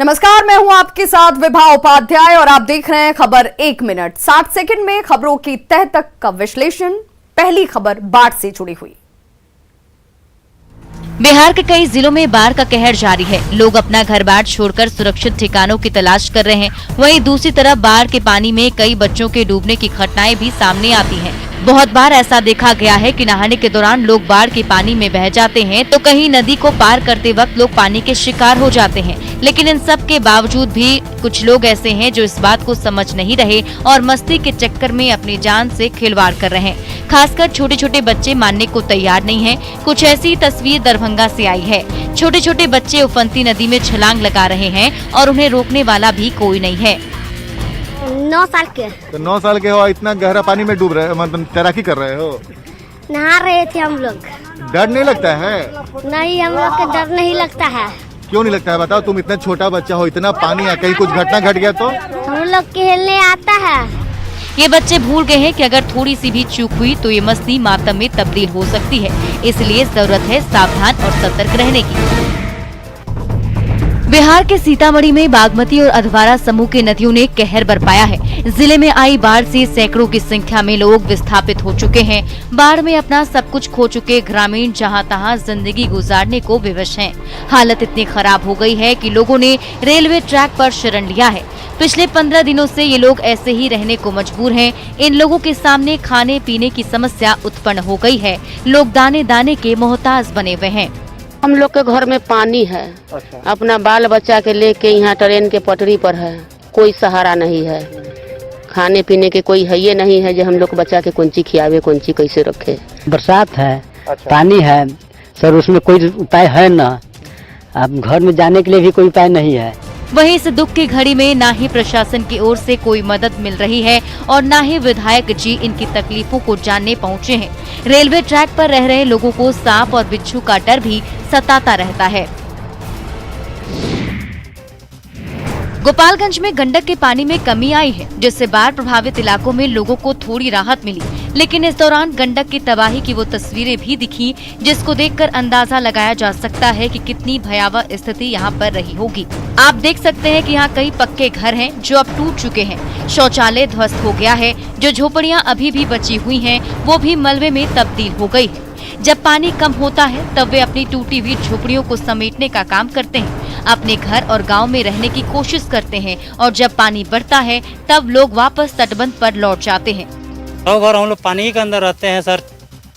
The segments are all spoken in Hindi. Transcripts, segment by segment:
नमस्कार, मैं हूं आपके साथ विभा उपाध्याय और आप देख रहे हैं खबर 1 मिनट 60 सेकंड में खबरों की तह तक का विश्लेषण। पहली खबर बाढ़ से जुड़ी हुई। बिहार के कई जिलों में बाढ़ का कहर जारी है। लोग अपना घर बार छोड़कर सुरक्षित ठिकानों की तलाश कर रहे हैं। वहीं दूसरी तरफ बाढ़ के पानी में कई बच्चों के डूबने की घटनाएं भी सामने आती हैं। बहुत बार ऐसा देखा गया है कि नहाने के दौरान लोग बाढ़ के पानी में बह जाते हैं, तो कहीं नदी को पार करते वक्त लोग पानी के शिकार हो जाते हैं। लेकिन इन सब के बावजूद भी कुछ लोग ऐसे हैं जो इस बात को समझ नहीं रहे और मस्ती के चक्कर में अपनी जान से खिलवाड़ कर रहे हैं। खासकर छोटे छोटे बच्चे मानने को तैयार नहीं हैं। कुछ ऐसी तस्वीर दरभंगा से आई है। छोटे छोटे बच्चे उफनती नदी में छलांग लगा रहे हैं और उन्हें रोकने वाला भी कोई नहीं है। 9 साल के। तो 9 साल के हो, इतना गहरा पानी में डूब रहे हो, मतलब तैराकी कर रहे हो? नहा रहे थे हम लोग। डर नहीं लगता है? नहीं, हम लोग के डर नहीं लगता है। क्यों नहीं लगता है बताओ? तुम इतना छोटा बच्चा हो, इतना पानी है, कहीं कुछ घटना घट गया तो? हम लोग खेलने आता है। ये बच्चे भूल गए हैं कि अगर थोड़ी सी भी चूक हुई तो ये मस्ती मातम में तब्दील हो सकती है। इसलिए जरूरत है सावधान और सतर्क रहने की। बिहार के सीतामढ़ी में बागमती और अधवारा समूह की नदियों ने कहर बरपाया है। जिले में आई बाढ़ से सैकड़ों की संख्या में लोग विस्थापित हो चुके हैं। बाढ़ में अपना सब कुछ खो चुके ग्रामीण जहां तहां जिंदगी गुजारने को विवश हैं। हालत इतनी खराब हो गई है कि लोगों ने रेलवे ट्रैक पर शरण लिया है। पिछले 15 दिनों से ये लोग ऐसे ही रहने को मजबूर हैं। इन लोगों के सामने खाने पीने की समस्या उत्पन्न हो गई है। लोग दाने दाने के मोहताज बने हुए हैं। हम लोग के घर में पानी है। अच्छा। अपना बाल बच्चा के लेके यहाँ ट्रेन के पटरी पर है। कोई सहारा नहीं है। खाने पीने के कोई है ये नहीं है जो हम लोग बच्चा के कौन-सी खियावे, कौन-सी कैसे रखे। बरसात है। अच्छा। पानी है सर, उसमें कोई उपाय है ना। अब घर में जाने के लिए भी कोई उपाय नहीं है। वहीं इस दुख की घड़ी में ना ही प्रशासन की ओर से कोई मदद मिल रही है और ना ही विधायक जी इनकी तकलीफों को जानने पहुंचे हैं। रेलवे ट्रैक पर रह रहे लोगों को सांप और बिच्छू का डर भी सताता रहता है। गोपालगंज में गंडक के पानी में कमी आई है, जिससे बाढ़ प्रभावित इलाकों में लोगों को थोड़ी राहत मिली। लेकिन इस दौरान गंडक की तबाही की वो तस्वीरें भी दिखी जिसको देखकर अंदाजा लगाया जा सकता है कि कितनी भयावह स्थिति यहाँ पर रही होगी। आप देख सकते हैं कि यहाँ कई पक्के घर हैं जो अब टूट चुके हैं। शौचालय ध्वस्त हो गया है। जो झोपड़ियाँ अभी भी बची हुई हैं, वो भी मलबे में तब्दील हो गई है। जब पानी कम होता है तब वे अपनी टूटी हुई झोपड़ियों को समेटने का काम करते हैं। अपने घर और गांव में रहने की कोशिश करते हैं और जब पानी बढ़ता है तब लोग वापस तटबंध पर लौट जाते हैं। घर हम लोग पानी के अंदर रहते हैं सर।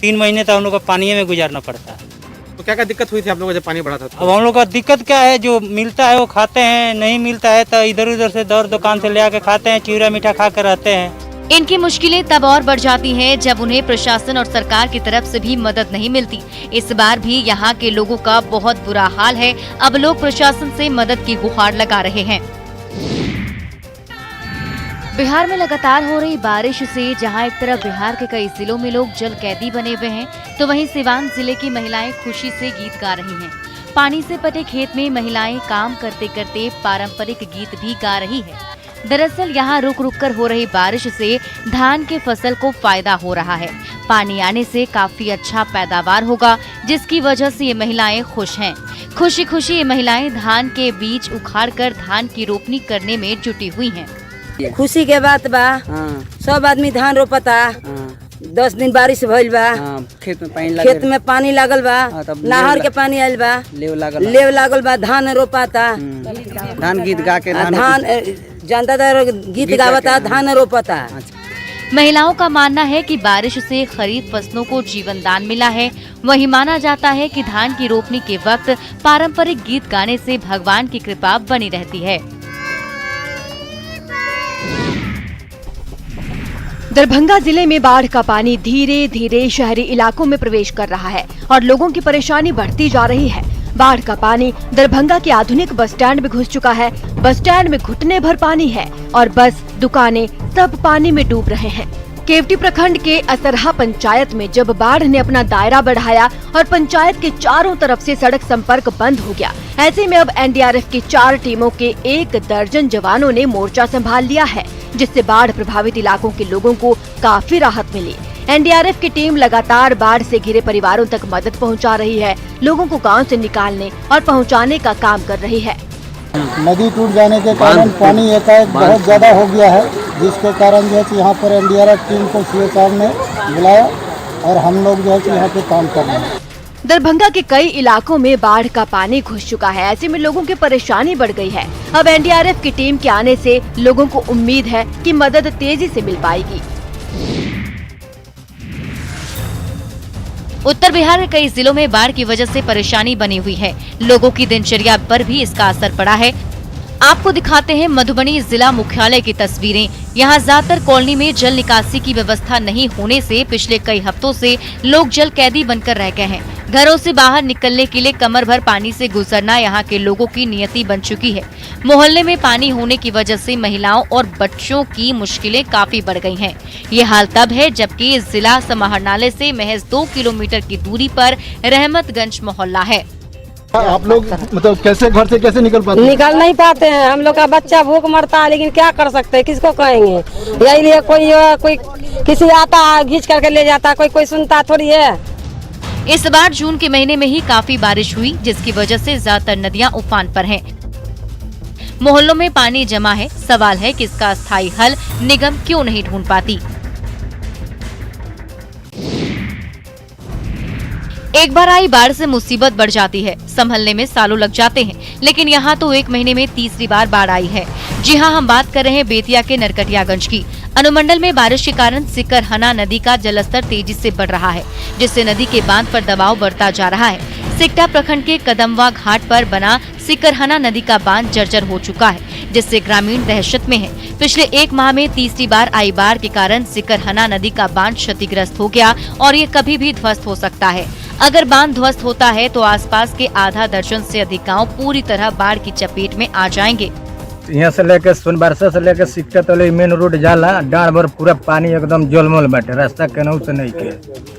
3 महीने तक हम लोग को पानी में गुजारना पड़ता है। तो क्या क्या दिक्कत हुई थी आप लोगों को जब पानी बढ़ा था? अब हम लोग का दिक्कत क्या है, जो मिलता है वो खाते हैं, नहीं मिलता है तो इधर उधर से दर दुकान से ले आके खाते हैं, चिवड़ा मीठा खा कर रहते हैं। इनकी मुश्किलें तब और बढ़ जाती हैं जब उन्हें प्रशासन और सरकार की तरफ से भी मदद नहीं मिलती। इस बार भी यहाँ के लोगों का बहुत बुरा हाल है। अब लोग प्रशासन से मदद की गुहार लगा रहे हैं। बिहार में लगातार हो रही बारिश से जहां एक तरफ बिहार के कई जिलों में लोग जल कैदी बने हुए हैं, तो वहीं सिवान जिले की महिलाएं खुशी से गीत गा रही हैं। पानी से पटे खेत में महिलाएं काम करते करते पारंपरिक गीत भी गा रही है। दरअसल यहाँ रुक रुक कर हो रही बारिश से धान के फसल को फायदा हो रहा है। पानी आने से काफी अच्छा पैदावार होगा, जिसकी वजह से ये महिलाएं खुश हैं। खुशी खुशी ये महिलाएं धान के बीज उखाड़कर धान की रोपनी करने में जुटी हुई हैं। खुशी के बात बा। सब आदमी धान रोपता। 10 दिन बारिश भइल बा। खेत में पानी लागल बा। नहर के पानी आइल बा। लेव लागल बा। धान रोपाता। धान गीत गा के धान जनता गीत गावता, धान रोपता। महिलाओं का मानना है कि बारिश से खरीफ फसलों को जीवन दान मिला है। वहीं माना जाता है कि धान की रोपनी के वक्त पारंपरिक गीत गाने से भगवान की कृपा बनी रहती है। दरभंगा जिले में बाढ़ का पानी धीरे धीरे शहरी इलाकों में प्रवेश कर रहा है और लोगों की परेशानी बढ़ती जा रही है। बाढ़ का पानी दरभंगा के आधुनिक बस स्टैंड में घुस चुका है। बस स्टैंड में घुटने भर पानी है और बस, दुकानें सब पानी में डूब रहे हैं। केवटी प्रखंड के असरहा पंचायत में जब बाढ़ ने अपना दायरा बढ़ाया और पंचायत के चारों तरफ से सड़क संपर्क बंद हो गया, ऐसे में अब एनडीआरएफ की 4 टीमों के 1 दर्जन जवानों ने मोर्चा संभाल लिया है, जिससे बाढ़ प्रभावित इलाकों के लोगों को काफी राहत मिली। एनडीआरएफ की टीम लगातार बाढ़ से घिरे परिवारों तक मदद पहुंचा रही है। लोगों को गांव से निकालने और पहुंचाने का काम कर रही है। नदी टूट जाने के कारण पानी एकाएक बहुत ज़्यादा हो गया है, जिसके कारण जो है कि यहाँ पर एनडीआरएफ टीम को सीओ साहब ने बुलाया और हम लोग जो है कि यहाँ पे काम कर रहे हैं। दरभंगा के कई इलाकों में बाढ़ का पानी घुस चुका है। ऐसे में लोगों की परेशानी बढ़ गई है। अब एनडीआरएफ की टीम के आने से लोगों को उम्मीद है कि मदद तेजी से मिल पाएगी। उत्तर बिहार के कई जिलों में बाढ़ की वजह से परेशानी बनी हुई है। लोगों की दिनचर्या पर भी इसका असर पड़ा है। आपको दिखाते हैं मधुबनी जिला मुख्यालय की तस्वीरें। यहाँ ज्यादातर कॉलोनी में जल निकासी की व्यवस्था नहीं होने से पिछले कई हफ्तों से लोग जल कैदी बनकर रह गए हैं। घरों से बाहर निकलने के लिए कमर भर पानी से गुजरना यहाँ के लोगों की नियति बन चुकी है। मोहल्ले में पानी होने की वजह से महिलाओं और बच्चों की मुश्किलें काफी बढ़ गई हैं। ये हाल तब है जबकि जिला समाहरणालय से महज 2 किलोमीटर की दूरी पर रहमतगंज मोहल्ला है। आप लोग मतलब कैसे घर से कैसे निकल पाते हैं? निकल नहीं पाते हैं। हम लोग का बच्चा भूख मरता है, लेकिन क्या कर सकते हैं, किसको कहेंगे। यही लिए कोई किसी आता है घींच करके ले जाता है, कोई सुनता थोड़ी है। इस बार जून के महीने में ही काफी बारिश हुई, जिसकी वजह से ज्यादातर नदियां उफान पर हैं। मोहल्लों में पानी जमा है। सवाल है कि इसका स्थायी हल निगम क्यों नहीं ढूंढ पाती। एक बार आई बाढ़ से मुसीबत बढ़ जाती है। संभलने में सालों लग जाते हैं, लेकिन यहाँ तो 1 महीने में तीसरी बार बाढ़ आई है। जी हाँ, हम बात कर रहे हैं बेतिया के नरकटियागंज की। अनुमंडल में बारिश के कारण सिकरहना नदी का जलस्तर तेजी से बढ़ रहा है, जिससे नदी के बांध पर दबाव बढ़ता जा रहा है। सिकटा प्रखंड के कदमवा घाट पर बना सिकरहना नदी का बांध जर्जर हो चुका है, जिससे ग्रामीण दहशत में है। पिछले 1 माह में तीसरी बार आई बाढ़ के कारण सिकरहना नदी का बांध क्षतिग्रस्त हो गया और ये कभी भी ध्वस्त हो सकता है। अगर बांध ध्वस्त होता है तो आसपास के आधा दर्जन से अधिक गाँव पूरी तरह बाढ़ की चपेट में आ जाएंगे। यहाँ से लेकर सोनबरसा से लेकर सिकटा तले मेन रोड जाला डाँड़ भर पूरा पानी एकदम जलमल बाटे। रास्ता केनहू से नहीं के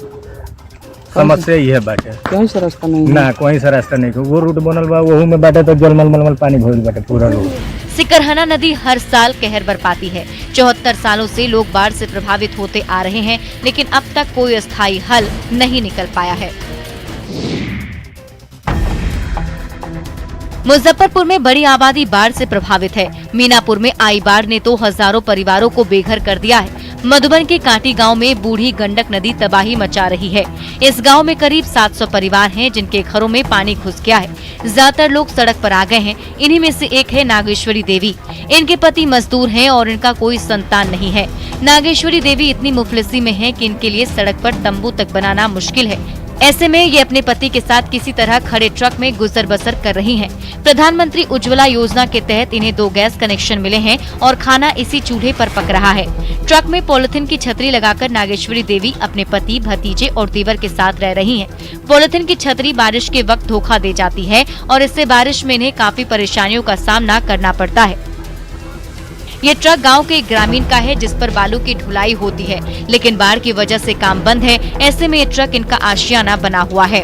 समस्या ही है बाटे। कहीं से रास्ता नहीं ना कोई सा रास्ता नहीं। वो रूट बनल बा वहू में बाटे तो जलमल मलमल पानी भरल बाटे पूरा रोड। सिकरहना नदी हर साल कहर बरपाती है। 74 सालों से लोग बाढ़ से प्रभावित होते आ रहे हैं, लेकिन अब तक कोई स्थायी हल नहीं निकल पाया है। मुजफ्फरपुर में बड़ी आबादी बाढ़ से प्रभावित है। मीनापुर में आई बाढ़ ने तो हजारों परिवारों को बेघर कर दिया है। मधुबन के कांटी गांव में बूढ़ी गंडक नदी तबाही मचा रही है। इस गांव में करीब 700 परिवार हैं, जिनके घरों में पानी घुस गया है। ज्यादातर लोग सड़क पर आ गए हैं। इन्हीं में से एक है नागेश्वरी देवी। इनके पति मजदूर हैं और इनका कोई संतान नहीं है। नागेश्वरी देवी इतनी मुफलिसी में है कि इनके लिए सड़क पर तंबू तक बनाना मुश्किल है। ऐसे में ये अपने पति के साथ किसी तरह खड़े ट्रक में गुजर बसर कर रही हैं। प्रधानमंत्री उज्ज्वला योजना के तहत इन्हें 2 गैस कनेक्शन मिले हैं और खाना इसी चूल्हे पर पक रहा है। ट्रक में पॉलिथीन की छतरी लगाकर नागेश्वरी देवी अपने पति, भतीजे और देवर के साथ रह रही हैं। पॉलिथीन की छतरी बारिश के वक्त धोखा दे जाती है और इससे बारिश में इन्हें काफी परेशानियों का सामना करना पड़ता है। ये ट्रक गांव के एक ग्रामीण का है, जिस पर बालू की ढुलाई होती है, लेकिन बाढ़ की वजह से काम बंद है। ऐसे में ये ट्रक इनका आशियाना बना हुआ है।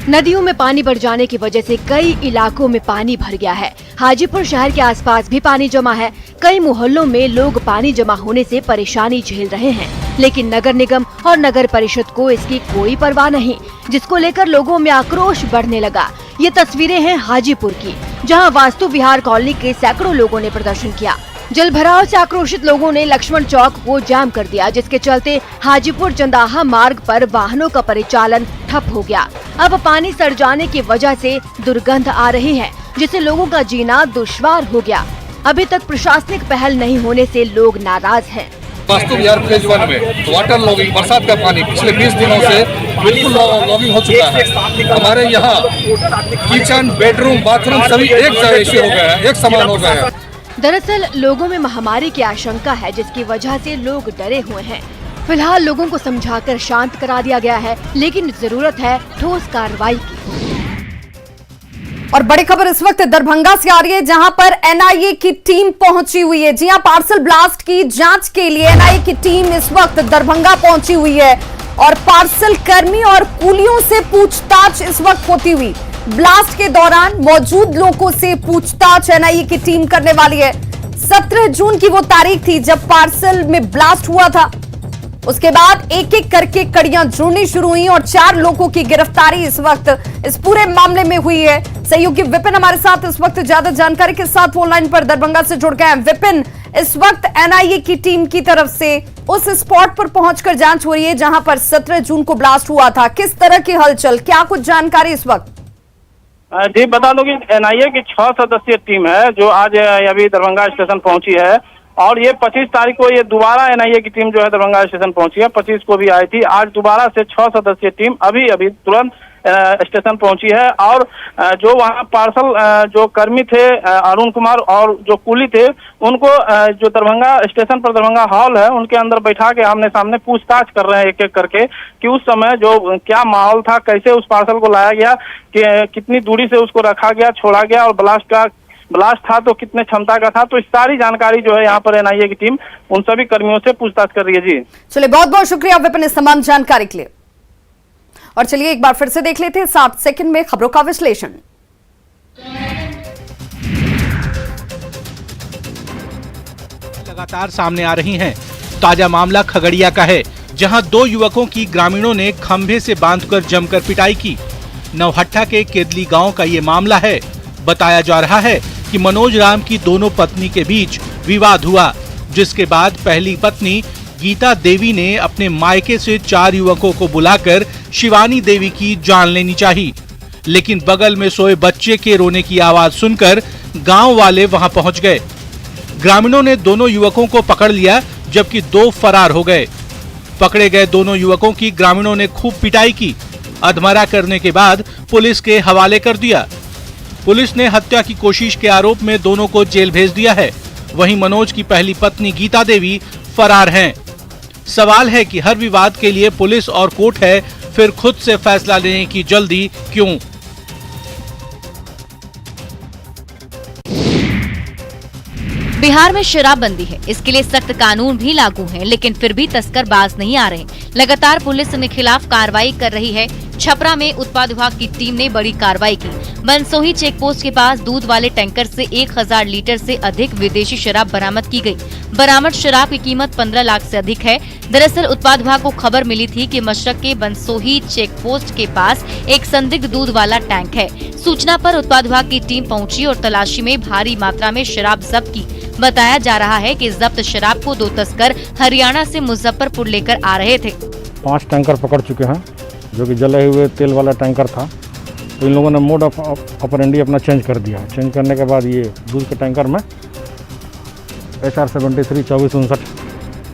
नदियों में पानी बढ़ जाने की वजह से कई इलाकों में पानी भर गया है। हाजीपुर शहर के आसपास भी पानी जमा है। कई मोहल्लों में लोग पानी जमा होने से परेशानी झेल रहे हैं, लेकिन नगर निगम और नगर परिषद को इसकी कोई परवाह नहीं, जिसको लेकर लोगों में आक्रोश बढ़ने लगा। ये तस्वीरें हैं हाजीपुर की, जहां वास्तु विहार कॉलोनी के सैकड़ों लोगों ने प्रदर्शन किया। जल भराव से आक्रोशित लोगों ने लक्ष्मण चौक को जाम कर दिया, जिसके चलते हाजीपुर चंदाहा मार्ग पर वाहनों का परिचालन ठप हो गया। अब पानी सड़ जाने की वजह से दुर्गंध आ रही है, जिससे लोगों का जीना दुश्वार हो गया। अभी तक प्रशासनिक पहल नहीं होने से लोग नाराज हैं। वास्तु विहार फेज 1 में वाटर लॉगिंग, बरसात का पानी पिछले 20 दिनों से बिल्कुल लॉगिंग हो चुका है। हमारे यहाँ किचन, बेडरूम, बाथरूम सभी एक जैसे हो गए हैं, एक समान हो गए हैं। दरअसल लोगों में महामारी की आशंका है, जिसकी वजह से लोग डरे हुए हैं। फिलहाल लोगों को समझाकर शांत करा दिया गया है, लेकिन जरूरत है ठोस कार्रवाई की। और बड़ी खबर इस वक्त दरभंगा से आ रही है, जहां पर एनआईए की टीम पहुंची हुई है। जी हां, पार्सल ब्लास्ट की जांच के लिए एनआईए की टीम इस वक्त दरभंगा पहुंची हुई है और पार्सल कर्मी और कुलियों से पूछताछ इस वक्त होती हुई। ब्लास्ट के दौरान मौजूद लोगों से पूछताछ एनआईए की टीम करने वाली है। 17 जून की वो तारीख थी जब पार्सल में ब्लास्ट हुआ था। उसके बाद एक एक करके कड़ियां जुड़नी शुरू हुई और 4 लोगों की गिरफ्तारी इस वक्त इस पूरे मामले में हुई है। सहयोगी विपिन हमारे साथ इस वक्त ज्यादा जानकारी के साथ फोन लाइन पर दरभंगा से जुड़ गए हैं। विपिन, इस वक्त एनआईए की टीम की तरफ से उस स्पॉट पर पहुंचकर जांच हो रही है जहां पर 17 जून को ब्लास्ट हुआ था। किस तरह की हलचल, क्या कुछ जानकारी इस वक्त? जी बता दो कि एनआईए की 6 सदस्यीय टीम है जो आज अभी दरभंगा स्टेशन पहुंची है और ये 25 तारीख को ये दोबारा एनआईए की टीम जो है दरभंगा स्टेशन पहुंची है। 25 को भी आई थी, आज दोबारा से 6 सदस्यीय टीम अभी तुरंत स्टेशन पहुंची है और जो वहां पार्सल जो कर्मी थे अरुण कुमार और जो कुली थे उनको जो दरभंगा स्टेशन पर दरभंगा हॉल है उनके अंदर बैठा के आमने सामने पूछताछ कर रहे हैं एक एक करके कि उस समय जो क्या माहौल था, कैसे उस पार्सल को लाया गया, कि कितनी दूरी से उसको रखा गया, छोड़ा गया और ब्लास्ट था तो कितने क्षमता का था। तो इस सारी जानकारी जो है यहाँ पर एनआईए की टीम उन सभी कर्मियों से पूछताछ कर रही है। जी चलिए, बहुत बहुत शुक्रिया विपिन इस तमाम जानकारी के लिए। और चलिए एक बार फिर से देख लेते हैं 60 सेकंड में खबरों का विश्लेषण। लगातार सामने आ रही हैं। ताजा मामला खगड़िया का है जहां 2 युवकों की ग्रामीणों ने खंभे से बांधकर जमकर पिटाई की। नौहट्टा के केदली गांव का ये मामला है। बताया जा रहा है कि मनोज राम की दोनों पत्नी के बीच विवाद हुआ, जिसके बाद पहली पत्नी गीता देवी ने अपने मायके से 4 युवकों को बुलाकर शिवानी देवी की जान लेनी चाहिए, लेकिन बगल में सोए बच्चे के रोने की आवाज सुनकर गांव वाले वहां पहुंच गए। ग्रामीणों ने दोनों युवकों को पकड़ लिया जबकि 2 फरार हो गए। पकड़े गए दोनों युवकों की ग्रामीणों ने खूब पिटाई की। अधमरा करने के बाद पुलिस के हवाले कर दिया। पुलिस ने हत्या की कोशिश के आरोप में दोनों को जेल भेज दिया है। वहीं मनोज की पहली पत्नी गीता देवी फरार हैं। सवाल है कि हर विवाद के लिए पुलिस और कोर्ट है, फिर खुद से फैसला लेने की जल्दी क्यों? बिहार में शराबबंदी है, इसके लिए सख्त कानून भी लागू हैं, लेकिन फिर भी तस्कर बाज नहीं आ रहे। लगातार पुलिस इनके खिलाफ कार्रवाई कर रही है। छपरा में उत्पाद विभाग की टीम ने बड़ी कार्रवाई की। बनसोही चेक पोस्ट के पास दूध वाले टैंकर से 1000 लीटर से अधिक विदेशी शराब बरामद की गई। बरामद शराब की कीमत 15 लाख से अधिक है। दरअसल उत्पाद विभाग को खबर मिली थी कि मशरक के बनसोही चेक पोस्ट के पास एक संदिग्ध दूध वाला टैंक है। सूचना पर उत्पाद विभाग की टीम पहुंची और तलाशी में भारी मात्रा में शराब जब्त की। बताया जा रहा है कि जब्त शराब को 2 तस्कर हरियाणा से मुजफ्फरपुर लेकर आ रहे थे। 5 टैंकर पकड़ चुके हैं जो कि जले हुए तेल वाला टैंकर था। तो इन लोगों ने मोड ऑफ ऑपरेंडी अपना चेंज कर दिया। चेंज करने के बाद ये दूध के टैंकर में HR 73 2459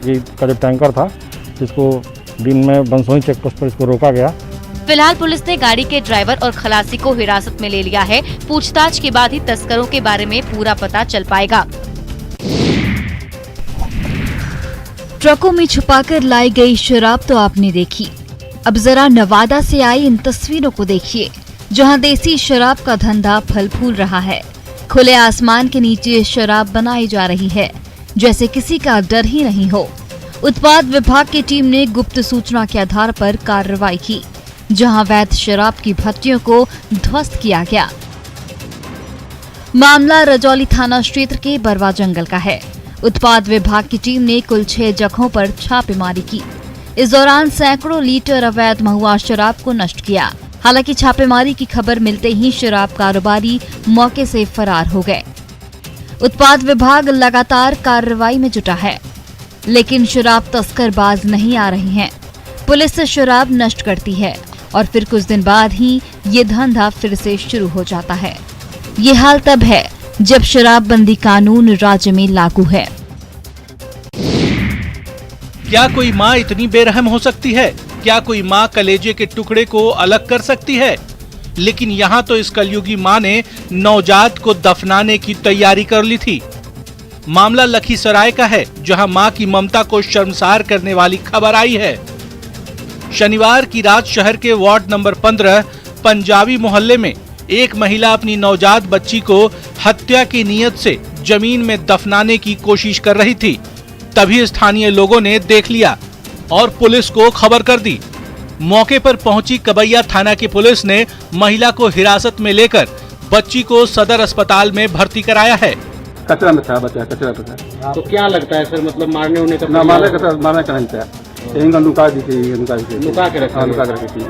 ये का जो टैंकर था, जिसको दिन में बनसोही चेक पोस्ट पर इसको रोका गया। फिलहाल पुलिस ने गाड़ी के ड्राइवर और खलासी को हिरासत में ले लिया है। पूछताछ के बाद ही तस्करों के बारे में पूरा पता चल पाएगा। ट्रकों में छुपाकर लाई गई शराब तो आपने देखी, अब जरा नवादा से आई इन तस्वीरों को देखिए, जहां देसी शराब का धंधा फल फूल रहा है। खुले आसमान के नीचे शराब बनाई जा रही है, जैसे किसी का डर ही नहीं हो। उत्पाद विभाग की टीम ने गुप्त सूचना के आधार पर कार्रवाई की, जहां वैध शराब की भट्टियों को ध्वस्त किया गया। मामला रजौली थाना क्षेत्र के बरवा जंगल का है। उत्पाद विभाग की टीम ने कुल 6 जगहों पर छापेमारी की। इस दौरान सैकड़ों लीटर अवैध महुआ शराब को नष्ट किया। हालांकि छापेमारी की खबर मिलते ही शराब कारोबारी मौके से फरार हो गए। उत्पाद विभाग लगातार कार्रवाई में जुटा है, लेकिन शराब तस्कर बाज नहीं आ रही हैं। पुलिस शराब नष्ट करती है और फिर कुछ दिन बाद ही ये धंधा फिर से शुरू हो जाता है। ये हाल तब है जब शराबबंदी कानून राज्य में लागू है। क्या कोई माँ इतनी बेरहम हो सकती है? क्या कोई माँ कलेजे के टुकड़े को अलग कर सकती है? लेकिन यहाँ तो इस कलयुगी माँ ने नवजात को दफनाने की तैयारी कर ली थी। मामला लखीसराय का है, जहाँ माँ की ममता को शर्मसार करने वाली खबर आई है। शनिवार की रात शहर के वार्ड नंबर 15 पंजाबी मोहल्ले में एक महिला अपनी नवजात बच्ची को हत्या की नीयत से जमीन में दफनाने की कोशिश कर रही थी। तभी स्थानीय लोगों ने देख लिया और पुलिस को खबर कर दी। मौके पर पहुंची कबैया थाना की पुलिस ने महिला को हिरासत में लेकर बच्ची को सदर अस्पताल में भर्ती कराया है। कचरा में था बच्चा, कचरा पे था। तो क्या लगता है सर, मतलब मारने का नहीं था? लुका दी थी, लुका के रखी थी।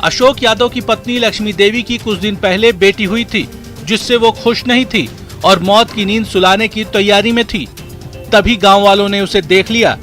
अशोक यादव की पत्नी लक्ष्मी देवी की कुछ दिन पहले बेटी हुई थी, जिससे वो खुश नहीं थी और मौत की नींद सुलाने की तैयारी में थी। तभी गांव वालों ने उसे देख लिया।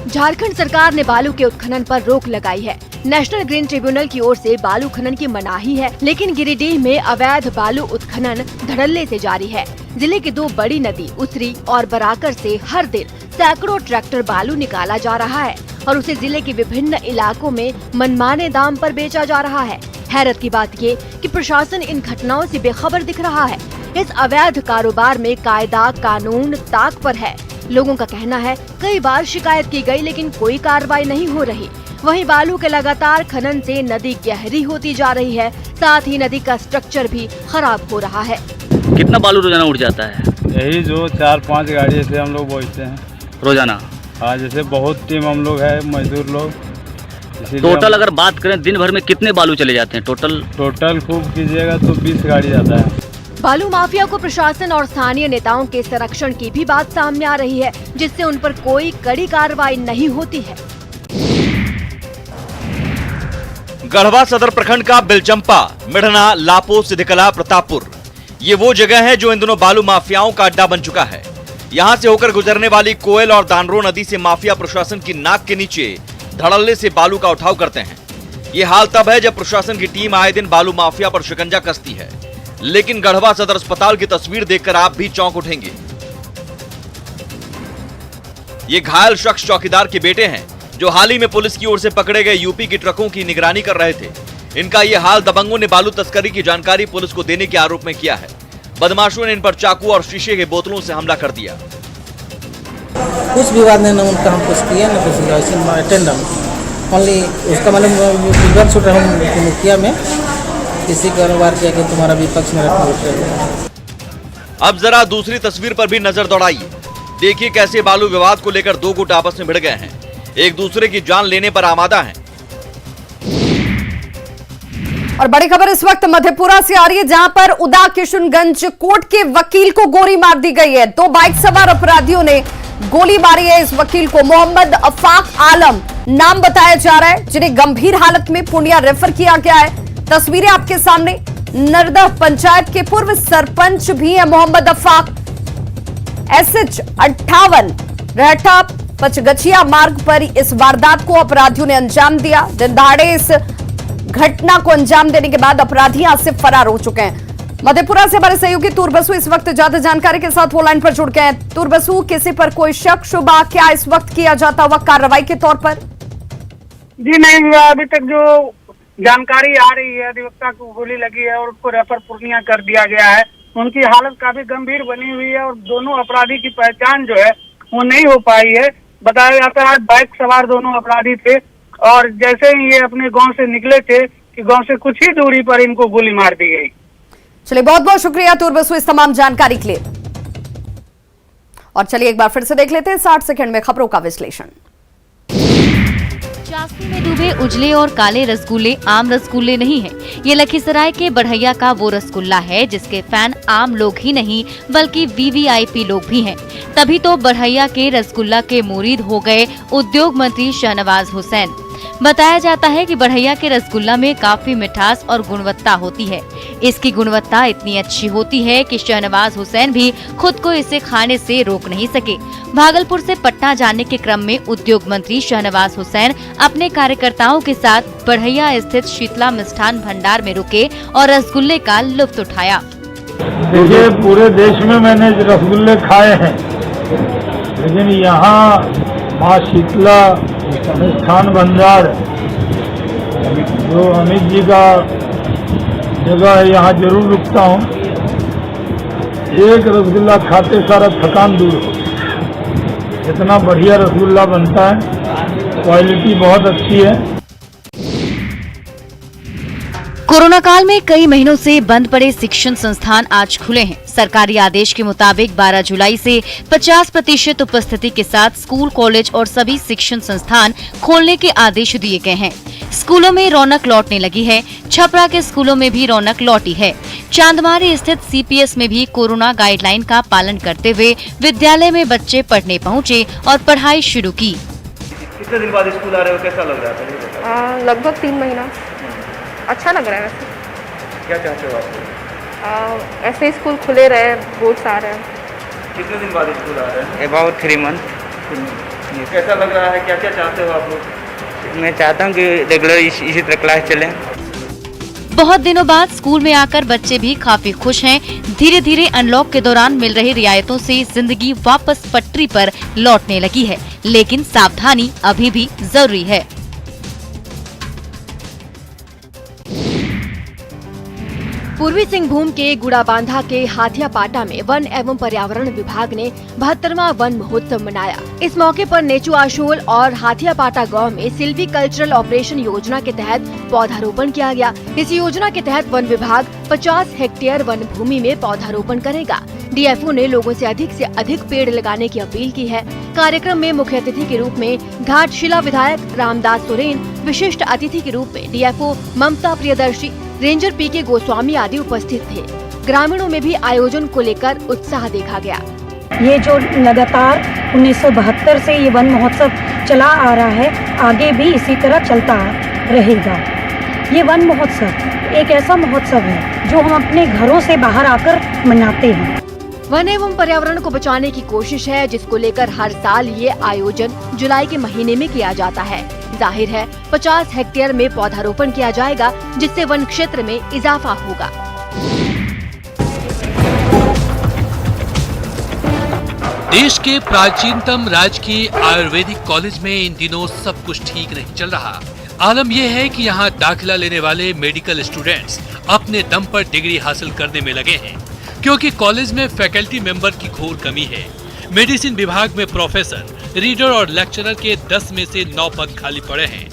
झारखंड सरकार ने बालू के उत्खनन पर रोक लगाई है। नेशनल ग्रीन ट्रिब्यूनल की ओर से बालू खनन की मनाही है, लेकिन गिरिडीह में अवैध बालू उत्खनन धड़ल्ले से जारी है। जिले की 2 बड़ी नदी उसरी और बराकर से हर दिन सैकड़ों ट्रैक्टर बालू निकाला जा रहा है और उसे जिले के विभिन्न इलाकों में मनमाने दाम पर बेचा जा रहा है। हैरत की बात ये कि प्रशासन इन घटनाओं से बेखबर दिख रहा है। इस अवैध कारोबार में कायदा कानून ताक पर है। लोगों का कहना है कई बार शिकायत की गई, लेकिन कोई कार्रवाई नहीं हो रही। वहीं बालू के लगातार खनन से नदी गहरी होती जा रही है, साथ ही नदी का स्ट्रक्चर भी खराब हो रहा है। कितना बालू रोजाना उठ जाता है? यही जो 4-5 गाड़ी से हम लोग बोझते हैं रोजाना। हाँ, जैसे बहुत टीम हम लोग है, मजदूर लोग। टोटल अगर बात करें दिन भर में कितने बालू चले जाते हैं? टोटल खूब कीजिएगा तो 20 गाड़ी जाता है। बालू माफिया को प्रशासन और स्थानीय नेताओं के संरक्षण की भी बात सामने आ रही है, जिससे उन पर कोई कड़ी कार्रवाई नहीं होती है। गढ़वा सदर प्रखंड का बिलचंपा, मिढ़ना, लापो, सिद्धकला, प्रतापपुर, ये वो जगह है जो इन दिनों बालू माफियाओं का अड्डा बन चुका है। यहाँ से होकर गुजरने वाली कोयल और दानरो नदी से माफिया प्रशासन की नाक के नीचे धड़ल्ले से बालू का उठाव करते हैं। ये हाल तब है जब प्रशासन की टीम आए दिन बालू माफिया पर शिकंजा कसती है। लेकिन गढ़वा सदर अस्पताल की तस्वीर देखकर आप भी चौंक उठेंगे। ये घायल शख्स चौकीदार के बेटे हैं, जो हाल ही में पुलिस की ओर से पकड़े गए यूपी की ट्रकों की निगरानी कर रहे थे। इनका ये हाल दबंगों ने बालू तस्करी की जानकारी पुलिस को देने के आरोप में किया है। बदमाशों ने इन पर चाकू और शीशे के बोतलों से हमला कर दिया। कुछ विवाद नहीं, न उनका हम कुछ किया न कुछ अटेंडेंट ओनली उसका मतलब छूट रहा हूँ मुखिया में किसी कारोबार किया कि तुम्हारा विपक्ष में रखा। अब जरा दूसरी तस्वीर पर भी नजर दौड़ाइए। देखिए कैसे बालू विवाद को लेकर 2 गुट आपस में भिड़ गए हैं, एक दूसरे की जान लेने पर आमादा हैं। और बड़ी खबर इस वक्त मधेपुरा से आ रही है, जहां पर उदा किशनगंज कोर्ट के वकील को गोली मार दी गई है। 2 बाइक सवार अपराधियों ने गोली मारी है इस वकील को। मोहम्मद अफाक आलम नाम बताया जा रहा है, जिन्हें गंभीर हालत में पूर्णिया रेफर किया गया है। तस्वीरें आपके सामने। नरदह पंचायत के पूर्व सरपंच भी है मोहम्मद अफाक। SH 58 रहठा पचगछिया मार्ग पर इस वारदात को अपराधियों ने अंजाम दिया। दिन दहाड़े इस घटना को अंजाम देने के बाद अपराधी यहां से फरार हो चुके हैं। मधेपुरा से हमारे सहयोगी तूर बसु इस वक्त ज्यादा जानकारी के साथ वो लाइन पर जुड़ गए हैं। तूर बसु, किसी पर कोई शक शुबा क्या इस वक्त किया जाता हुआ कार्रवाई के तौर पर? जी नहीं, अभी तक जो जानकारी आ रही है, अधिवक्ता को गोली लगी है और उसको रेफर पूर्णिया कर दिया गया है। उनकी हालत काफी गंभीर बनी हुई है और दोनों अपराधी की पहचान जो है वो नहीं हो पाई है। बताया जाता है बाइक सवार दोनों अपराधी थे और जैसे ही ये अपने गांव से निकले थे कि गांव से कुछ ही दूरी पर इनको गोली मार दी गई। चलिए, बहुत बहुत शुक्रिया तूर बसु इस तमाम जानकारी के लिए। और चलिए एक बार फिर से देख लेते हैं 60 सेकंड में खबरों का विश्लेषण। चाशनी में डूबे उजले और काले रसगुल्ले आम रसगुल्ले नहीं हैं। ये लखीसराय के बढ़ैया का वो रसगुल्ला है जिसके फैन आम लोग ही नहीं बल्कि VVIP लोग भी हैं। तभी तो बढ़ैया के रसगुल्ला के मुरीद हो गए उद्योग मंत्री शाहनवाज हुसैन। बताया जाता है कि बढ़ैया के रसगुल्ला में काफी मिठास और गुणवत्ता होती है। इसकी गुणवत्ता इतनी अच्छी होती है कि शाहनवाज हुसैन भी खुद को इसे खाने से रोक नहीं सके। भागलपुर से पटना जाने के क्रम में उद्योग मंत्री शाहनवाज हुसैन अपने कार्यकर्ताओं के साथ बढ़ैया स्थित शीतला मिष्ठान भंडार में रुके और रसगुल्ले का लुत्फ उठाया। देखिए, पूरे देश में मैंने रसगुल्ले खाए हैं, लेकिन यहाँ माँ शीतला मिष्ठान भंडार जो अमित जी का जगह है, यहाँ जरूर रुकता हूँ। एक रसगुल्ला खाते सारा थकान दूर हो। इतना बढ़िया रसगुल्ला बनता है, क्वालिटी बहुत अच्छी है। कोरोना काल में कई महीनों से बंद पड़े शिक्षण संस्थान आज खुले हैं। सरकारी आदेश के मुताबिक 12 जुलाई से 50% उपस्थिति के साथ स्कूल, कॉलेज और सभी शिक्षण संस्थान खोलने के आदेश दिए गए हैं। स्कूलों में रौनक लौटने लगी है। छपरा के स्कूलों में भी रौनक लौटी है। चांदमारी स्थित CPS में भी कोरोना गाइडलाइन का पालन करते हुए विद्यालय में बच्चे पढ़ने पहुंचे और पढ़ाई शुरू की। कितने दिन बाद स्कूल आ रहे हो, कैसा लग रहा है? लगभग 3 महीना। अच्छा लग रहा है वैसे। क्या चाहते हो आप? ऐसे स्कूल खुले रहे, बोर्ड्स आ रहे हैं। कितने दिन बाद स्कूल आ रहे हैं? About 3 month. कैसा लग रहा है, क्या क्या चाहते हो आप लोग? मैं चाहता हूँ कि रेगुलर इसी तरह क्लास चले। बहुत दिनों बाद स्कूल में आकर बच्चे भी काफी खुश हैं। धीरे धीरे अनलॉक के दौरान मिल रही रियायतों से जिंदगी वापस पटरी पर लौटने लगी है, लेकिन सावधानी अभी भी जरूरी है। पूर्वी सिंहभूम के गुड़ाबांधा के हाथियापाटा में वन एवं पर्यावरण विभाग ने 72वां वन महोत्सव मनाया। इस मौके पर नेचू आशोल और हाथियापाटा गांव में सिल्वी कल्चरल ऑपरेशन योजना के तहत पौधारोपण किया गया। इस योजना के तहत वन विभाग 50 हेक्टेयर वन भूमि में पौधारोपण करेगा। DFO ने लोगों से अधिक पेड़ लगाने की अपील की है। कार्यक्रम में मुख्य अतिथि के रूप में घाटशिला विधायक रामदास सोरेन, विशिष्ट अतिथि के रूप में DFO ममता प्रियदर्शी, रेंजर PK गोस्वामी आदि उपस्थित थे। ग्रामीणों में भी आयोजन को लेकर उत्साह देखा गया। ये जो लगातार 1972 से ये वन महोत्सव चला आ रहा है, आगे भी इसी तरह चलता रहेगा। ये वन महोत्सव एक ऐसा महोत्सव है जो हम अपने घरों से बाहर आकर मनाते हैं। वन एवं पर्यावरण को बचाने की कोशिश है, जिसको लेकर हर साल ये आयोजन जुलाई के महीने में किया जाता है। जाहिर है 50 हेक्टेयर में पौधारोपण किया जाएगा, जिससे वन क्षेत्र में इजाफा होगा। देश के प्राचीनतम राजकीय आयुर्वेदिक कॉलेज में इन दिनों सब कुछ ठीक नहीं चल रहा। आलम यह है कि यहाँ दाखिला लेने वाले मेडिकल स्टूडेंट्स अपने दम पर डिग्री हासिल करने में लगे हैं, क्योंकि कॉलेज में फैकल्टी मेंबर की घोर कमी है। मेडिसिन विभाग में प्रोफेसर, रीडर और लेक्चरर के 10 में से 9 पद खाली पड़े हैं।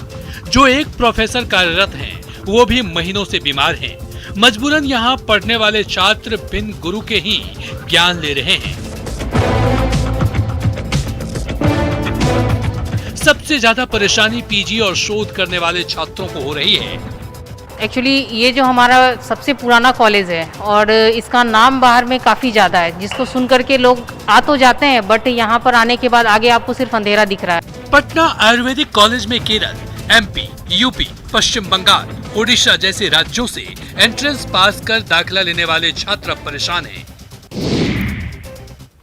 जो एक प्रोफेसर कार्यरत हैं, वो भी महीनों से बीमार हैं। मजबूरन यहाँ पढ़ने वाले छात्र बिन गुरु के ही ज्ञान ले रहे हैं। सबसे ज्यादा परेशानी PG और शोध करने वाले छात्रों को हो रही है। एक्चुअली ये जो हमारा सबसे पुराना कॉलेज है और इसका नाम बाहर में काफ़ी ज़्यादा है, जिसको सुन करके लोग आ तो जाते हैं, बट यहाँ पर आने के बाद आगे आपको सिर्फ अंधेरा दिख रहा है। पटना आयुर्वेदिक कॉलेज में केरल, MP, UP, पश्चिम बंगाल, ओडिशा जैसे राज्यों से एंट्रेंस पास कर दाखिला लेने वाले छात्र परेशान हैं।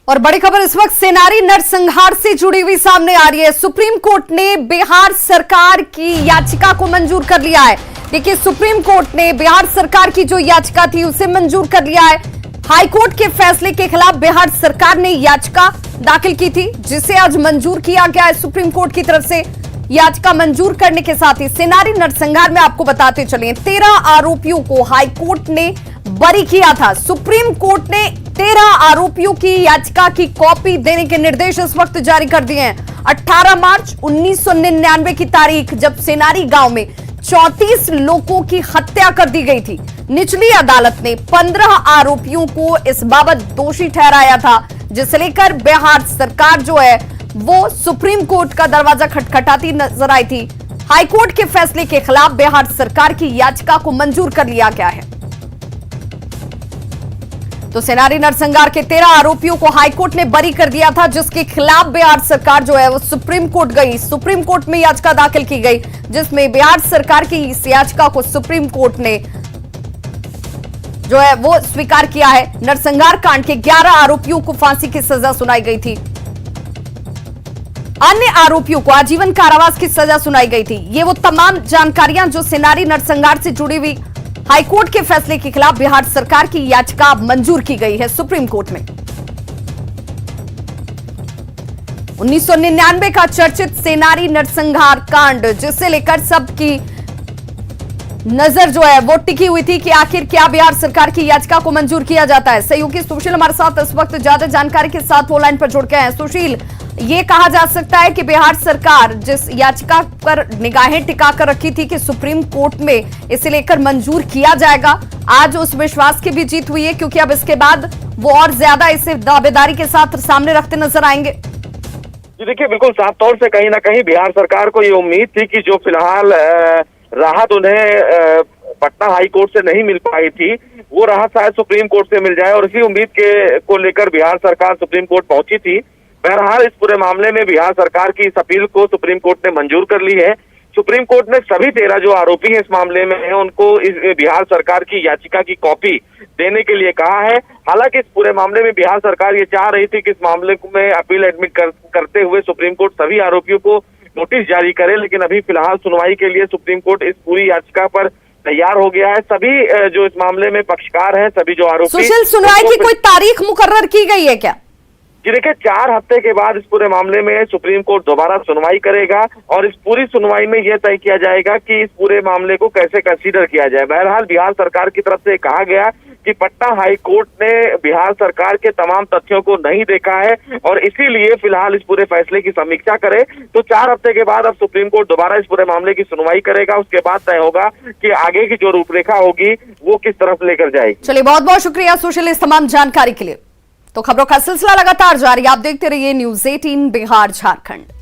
और बड़ी खबर इस वक्त सेनारी नरसंहार से जुड़ी हुई सामने आ रही है। सुप्रीम कोर्ट ने बिहार सरकार की याचिका को मंजूर कर लिया है। देखिए, सुप्रीम कोर्ट ने बिहार सरकार की जो याचिका थी उसे मंजूर कर लिया है। हाई कोर्ट के फैसले के खिलाफ बिहार सरकार ने याचिका दाखिल की थी, जिसे आज मंजूर किया गया है सुप्रीम कोर्ट की तरफ से। याचिका मंजूर करने के साथ ही सेनारी नरसंहार में आपको बताते चले 13 आरोपियों को हाई कोर्ट ने बरी किया था। सुप्रीम कोर्ट ने 13 आरोपियों की याचिका की कॉपी देने के निर्देश इस वक्त जारी कर दिए हैं। 18 मार्च 1999 की तारीख, जब सेनारी गांव में 34 लोगों की हत्या कर दी गई थी, निचली अदालत ने 15 आरोपियों को इस बाबत दोषी ठहराया था, जिसे लेकर बिहार सरकार जो है वो सुप्रीम कोर्ट का दरवाजा खटखटाती नजर आई थी। हाई कोर्ट के फैसले के खिलाफ बिहार सरकार की याचिका को मंजूर कर लिया गया है। तो सेनारी नरसंहार के 13 आरोपियों को हाईकोर्ट ने बरी कर दिया था, जिसके खिलाफ बिहार सरकार जो है वो सुप्रीम कोर्ट गई। सुप्रीम कोर्ट में याचिका दाखिल की गई, जिसमें बिहार सरकार की इस याचिका को सुप्रीम कोर्ट ने जो है वो स्वीकार किया है। नरसंहार कांड के 11 आरोपियों को फांसी की सजा सुनाई गई थी। अन्य आरोपियों को आजीवन कारावास की सजा सुनाई गई थी। ये वो तमाम जानकारियां जो सेनारी नरसंहार से जुड़ी हुई हाईकोर्ट के फैसले के खिलाफ बिहार सरकार की याचिका मंजूर की गई है सुप्रीम कोर्ट में। 1999 का चर्चित सेनारी नरसंहार कांड, जिसे लेकर सबकी नजर जो है वो टिकी हुई थी कि आखिर क्या बिहार सरकार की याचिका को मंजूर किया जाता है। सहयोगी सुशील हमारे साथ इस वक्त ज्यादा जानकारी के साथ फोन लाइन पर जुड़ गए हैं। सुशील, ये कहा जा सकता है कि बिहार सरकार जिस याचिका पर निगाहें टिकाकर रखी थी कि सुप्रीम कोर्ट में इसे लेकर मंजूर किया जाएगा, आज उस विश्वास की भी जीत हुई है, क्योंकि अब इसके बाद वो और ज्यादा इसे दावेदारी के साथ सामने रखते नजर आएंगे। जी देखिए, बिल्कुल साफ तौर से कहीं ना कहीं बिहार सरकार को ये उम्मीद थी कि जो फिलहाल राहत उन्हें पटना हाई कोर्ट से नहीं मिल पाई थी, वो राहत शायद सुप्रीम कोर्ट से मिल जाए, और इसी उम्मीद को लेकर बिहार सरकार सुप्रीम कोर्ट पहुंची थी। बहरहाल इस पूरे मामले में बिहार सरकार की इस अपील को सुप्रीम कोर्ट ने मंजूर कर ली है। सुप्रीम कोर्ट ने सभी 13 जो आरोपी हैं इस मामले में हैं उनको इस बिहार सरकार की याचिका की कॉपी देने के लिए कहा है। हालांकि इस पूरे मामले में बिहार सरकार ये चाह रही थी कि इस मामले में अपील एडमिट करते हुए सुप्रीम कोर्ट सभी आरोपियों को नोटिस जारी करे, लेकिन अभी फिलहाल सुनवाई के लिए सुप्रीम कोर्ट इस पूरी याचिका पर तैयार हो गया है। सभी जो इस मामले में पक्षकार हैं, सभी जो आरोपी, सुशील, सुनवाई की कोई तारीख मुकर्रर की गई है क्या? जी देखिए, 4 हफ्ते के बाद इस पूरे मामले में सुप्रीम कोर्ट दोबारा सुनवाई करेगा और इस पूरी सुनवाई में यह तय किया जाएगा कि इस पूरे मामले को कैसे कंसीडर किया जाए। बहरहाल बिहार सरकार की तरफ से कहा गया कि पटना हाई कोर्ट ने बिहार सरकार के तमाम तथ्यों को नहीं देखा है और इसीलिए फिलहाल इस पूरे फैसले की समीक्षा करे। तो 4 हफ्ते के बाद अब सुप्रीम कोर्ट दोबारा इस पूरे मामले की सुनवाई करेगा, उसके बाद तय होगा कि आगे की जो रूपरेखा होगी वो किस तरफ लेकर जाएगी। चलिए, बहुत बहुत शुक्रिया सुशील इस तमाम जानकारी के लिए। तो खबरों का सिलसिला लगातार जारी, आप देखते रहिए न्यूज़ 18 बिहार झारखंड।